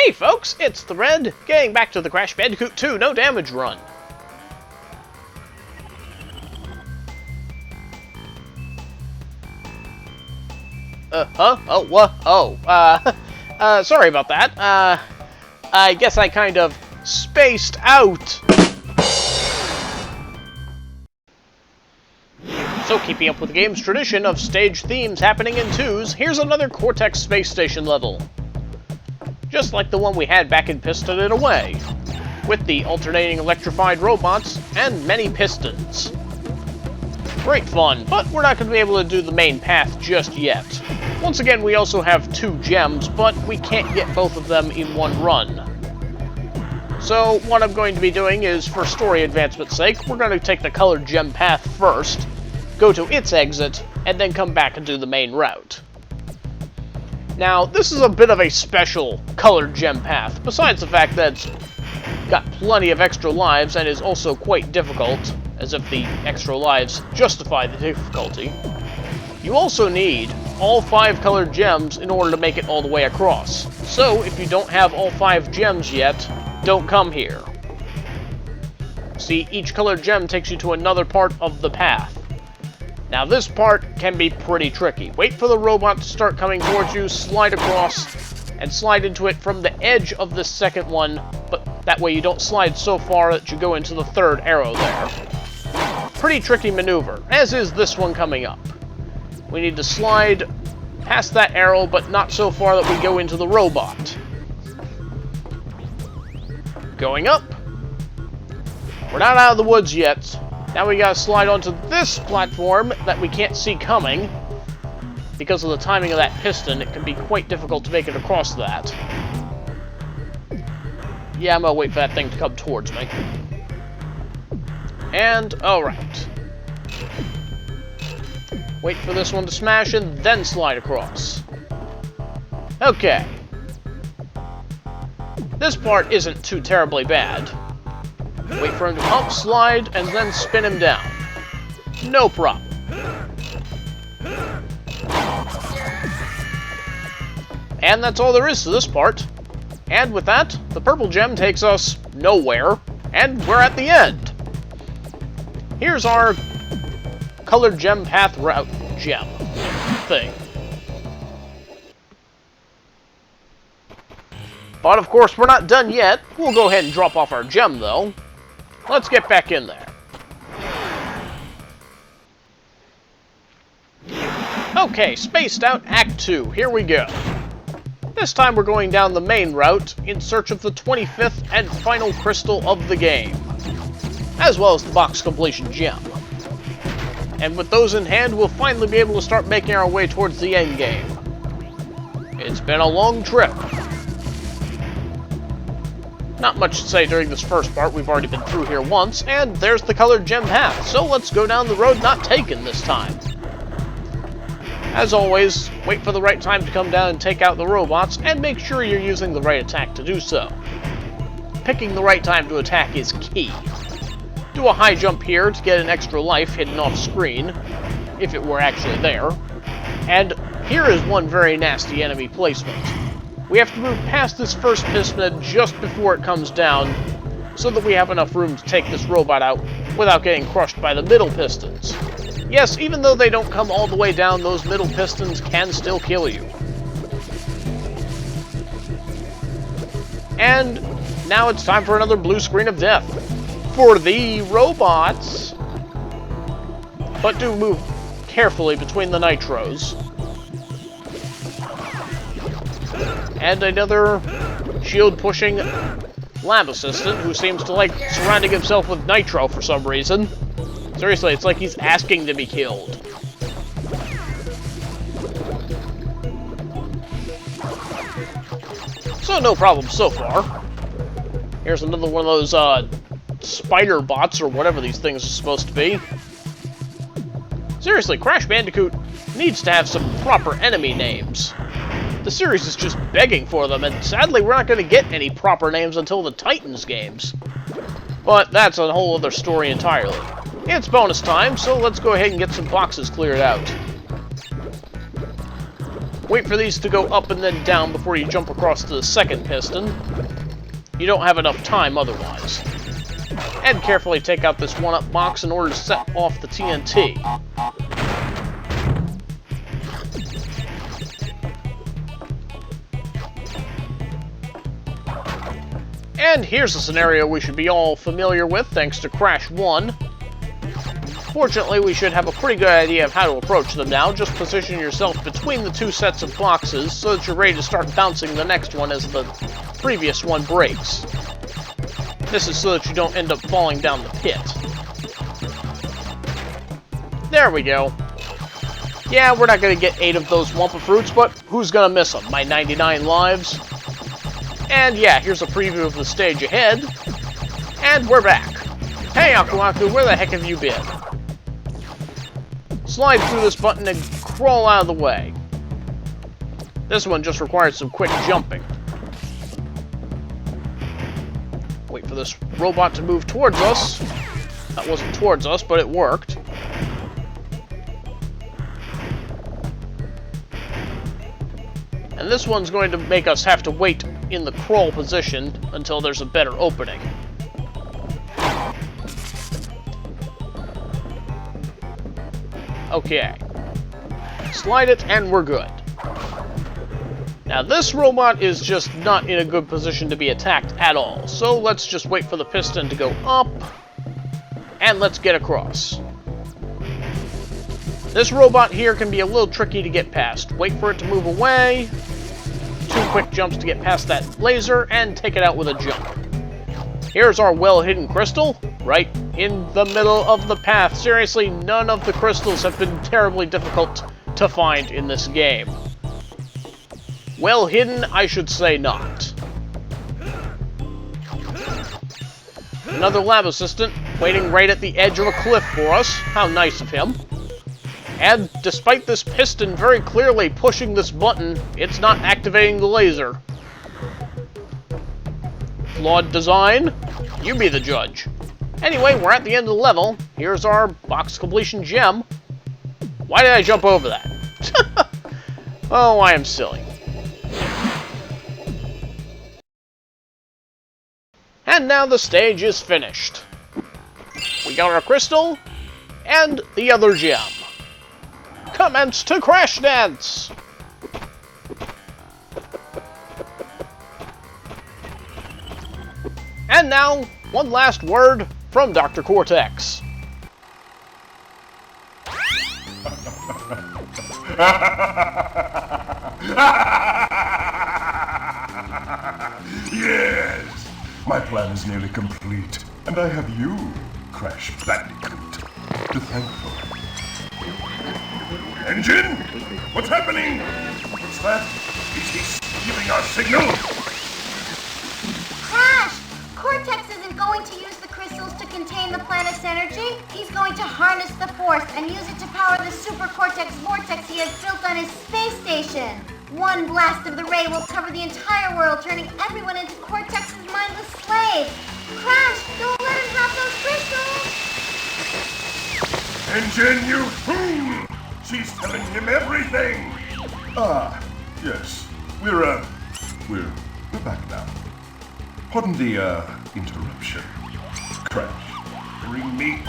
Hey folks, it's the Red, getting back to the Crash Bandicoot 2 No Damage run. Sorry about that. I guess I kind of spaced out. So, keeping up with the game's tradition of stage themes happening in twos, here's another Cortex space station level. Just like the one we had back in Piston in a way, with the alternating electrified robots and many pistons. Great fun, but we're not going to be able to do the main path just yet. Once again, we also have 2 gems, but we can't get both of them in one run. So what I'm going to be doing is, for story advancement's sake, we're going to take the colored gem path first, go to its exit, and then come back and do the main route. Now, this is a bit of a special colored gem path, besides the fact that it's got plenty of extra lives and is also quite difficult, as if the extra lives justify the difficulty. You also need all 5 colored gems in order to make it all the way across. So, if you don't have all 5 gems yet, don't come here. See, each colored gem takes you to another part of the path. Now this part can be pretty tricky. Wait for the robot to start coming towards you, slide across, and slide into it from the edge of the second one, but that way you don't slide so far that you go into the 3rd arrow there. Pretty tricky maneuver, as is this one coming up. We need to slide past that arrow, but not so far that we go into the robot. Going up. We're not out of the woods yet. Now we gotta slide onto this platform that we can't see coming. Because of the timing of that piston, it can be quite difficult to make it across that. Yeah, I'm gonna wait for that thing to come towards me. And, alright. Wait for this one to smash and then slide across. Okay. This part isn't too terribly bad. Wait for him to pump, slide, and then spin him down. No problem. And that's all there is to this part. And with that, the purple gem takes us nowhere, and we're at the end. Here's our colored gem path route gem thing. But of course, we're not done yet. We'll go ahead and drop off our gem, though. Let's get back in there. Okay, Spaced Out Act 2. Here we go. This time we're going down the main route in search of the 25th and final crystal of the game, as well as the box completion gem. And with those in hand, we'll finally be able to start making our way towards the end game. It's been a long trip. Not much to say during this first part, we've already been through here once, and there's the colored gem path, so let's go down the road not taken this time. As always, wait for the right time to come down and take out the robots, and make sure you're using the right attack to do so. Picking the right time to attack is key. Do a high jump here to get an extra life hidden off screen, if it were actually there. And here is one very nasty enemy placement. We have to move past this first piston just before it comes down, so that we have enough room to take this robot out without getting crushed by the middle pistons. Yes, even though they don't come all the way down, those middle pistons can still kill you. And now it's time for another blue screen of death for the robots. But do move carefully between the nitros. And another shield-pushing lab assistant who seems to like surrounding himself with nitro for some reason. Seriously, it's like he's asking to be killed. So no problem so far. Here's another one of those spider bots or whatever these things are supposed to be. Seriously, Crash Bandicoot needs to have some proper enemy names. The series is just begging for them, and sadly we're not going to get any proper names until the Titans games. But that's a whole other story entirely. It's bonus time, so let's go ahead and get some boxes cleared out. Wait for these to go up and then down before you jump across to the second piston. You don't have enough time otherwise. And carefully take out this one-up box in order to set off the TNT. And here's a scenario we should be all familiar with thanks to Crash 1. Fortunately, we should have a pretty good idea of how to approach them now. Just position yourself between the two sets of boxes so that you're ready to start bouncing the next one as the previous one breaks. This is so that you don't end up falling down the pit. There we go. Yeah, we're not going to get 8 of those Wumpa Fruits, but who's going to miss them? My 99 lives? And yeah, here's a preview of the stage ahead. And we're back. Hey, Aku Aku, where the heck have you been? Slide through this button and crawl out of the way. This one just requires some quick jumping. Wait for this robot to move towards us. That wasn't towards us, but it worked. And this one's going to make us have to wait in the crawl position until there's a better opening. Okay. Slide it and we're good. Now this robot is just not in a good position to be attacked at all, so let's just wait for the piston to go up, and let's get across. This robot here can be a little tricky to get past. Wait for it to move away, 2 quick jumps to get past that laser, and take it out with a jump. Here's our well-hidden crystal, right in the middle of the path. Seriously, none of the crystals have been terribly difficult to find in this game. Well hidden, I should say not. Another lab assistant waiting right at the edge of a cliff for us. How nice of him. And despite this piston very clearly pushing this button, it's not activating the laser. Flawed design? You be the judge. Anyway, we're at the end of the level. Here's our box completion gem. Why did I jump over that? Oh, I am silly. And now the stage is finished. We got our crystal and the other gem. Commence to crash dance! And now, one last word from Dr. Cortex. Yes! My plan is nearly complete, and I have you, Crash Bandicoot, to thank for it. Engine? What's happening? What's that? Is he giving our signal? Crash! Cortex isn't going to use the crystals to contain the planet's energy. He's going to harness the force and use it to power the Super Cortex vortex he has built on his space station. One blast of the ray will cover the entire world, turning everyone into Cortex's mindless slaves. Crash, don't let him have those crystals! Engine, you fool! She's telling him everything! Ah, yes. We're back now. Pardon the, interruption. Crash, bring me...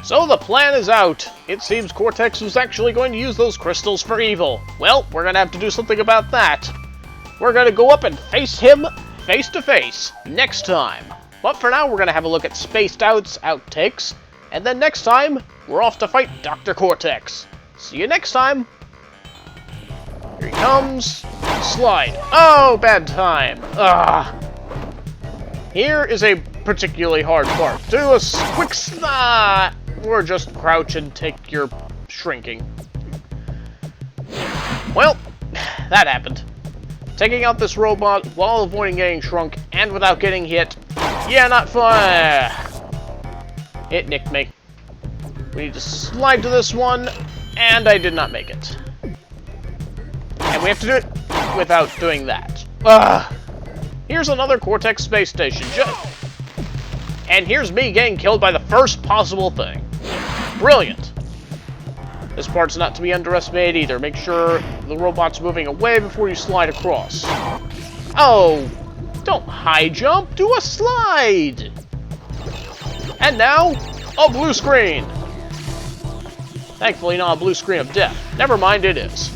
So the plan is out. It seems Cortex was actually going to use those crystals for evil. Well, we're gonna have to do something about that. We're gonna go up and face him face to face next time. But for now, we're gonna have a look at Spaced Out's outtakes, and then next time, we're off to fight Dr. Cortex. See you next time. Here he comes. Slide. Oh, bad time. Ah. Here is a particularly hard part. Do a quick slide, or just crouch and take your shrinking. Well, that happened. Taking out this robot while avoiding getting shrunk and without getting hit. Yeah, not fun. It nicked me. We need to slide to this one, and I did not make it. And we have to do it without doing that. Here's another Cortex space station. And here's me getting killed by the first possible thing. Brilliant. This part's not to be underestimated either. Make sure the robot's moving away before you slide across. Oh! Don't high jump, do a slide! And now, a blue screen! Thankfully not a blue screen of death. Never mind, it is.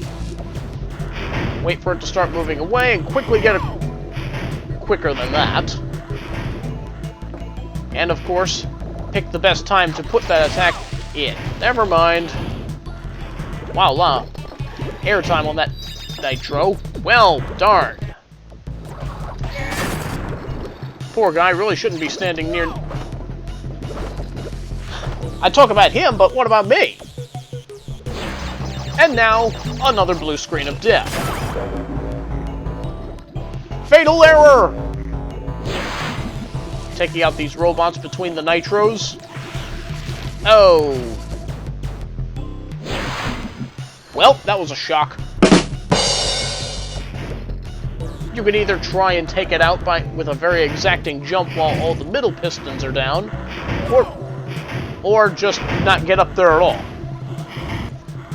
Wait for it to start moving away and quickly get it quicker than that. And of course, pick the best time to put that attack in. Never mind. Wow, wow. Airtime on that nitro. Well, darn. Poor guy really shouldn't be standing near... I talk about him, but what about me? And now, another blue screen of death. Fatal error! Taking out these robots between the nitros. Oh. Well, that was a shock. You could either try and take it out with a very exacting jump while all the middle pistons are down, or just not get up there at all.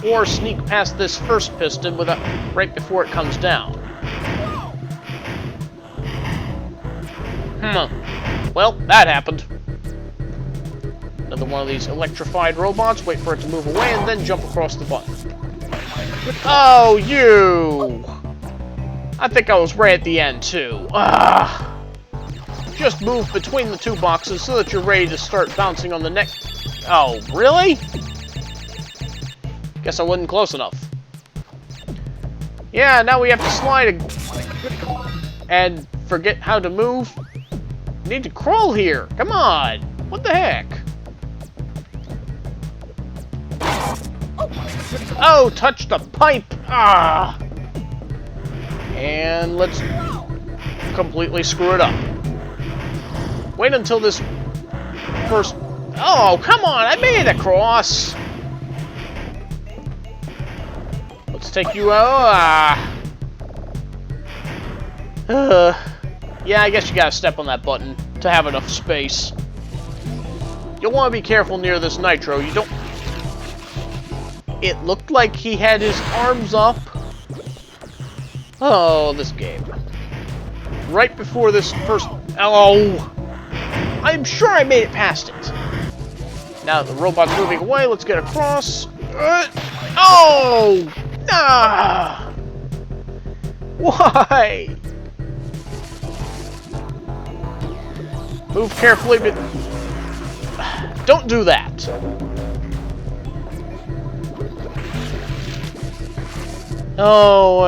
Or sneak past this first piston right before it comes down. Well, that happened. Another one of these electrified robots. Wait for it to move away and then jump across the button. Oh, you! I think I was right at the end, too. Just move between the two boxes so that you're ready to start bouncing on the next... Oh, really? Guess I wasn't close enough. Yeah, now we have to slide and forget how to move. We need to crawl here. Come on. What the heck? Oh, touch the pipe. Ah. And let's completely screw it up. Wait until this first... Oh, come on. I made it across. Let's take you out. Yeah, I guess you gotta step on that button to have enough space. You'll want to be careful near this nitro. You don't... It looked like he had his arms up. Oh, this game. Right before this first... Oh! I'm sure I made it past it. Now the robot's moving away. Let's get across. Oh! Ah! Why? Move carefully, but... Don't do that. Oh,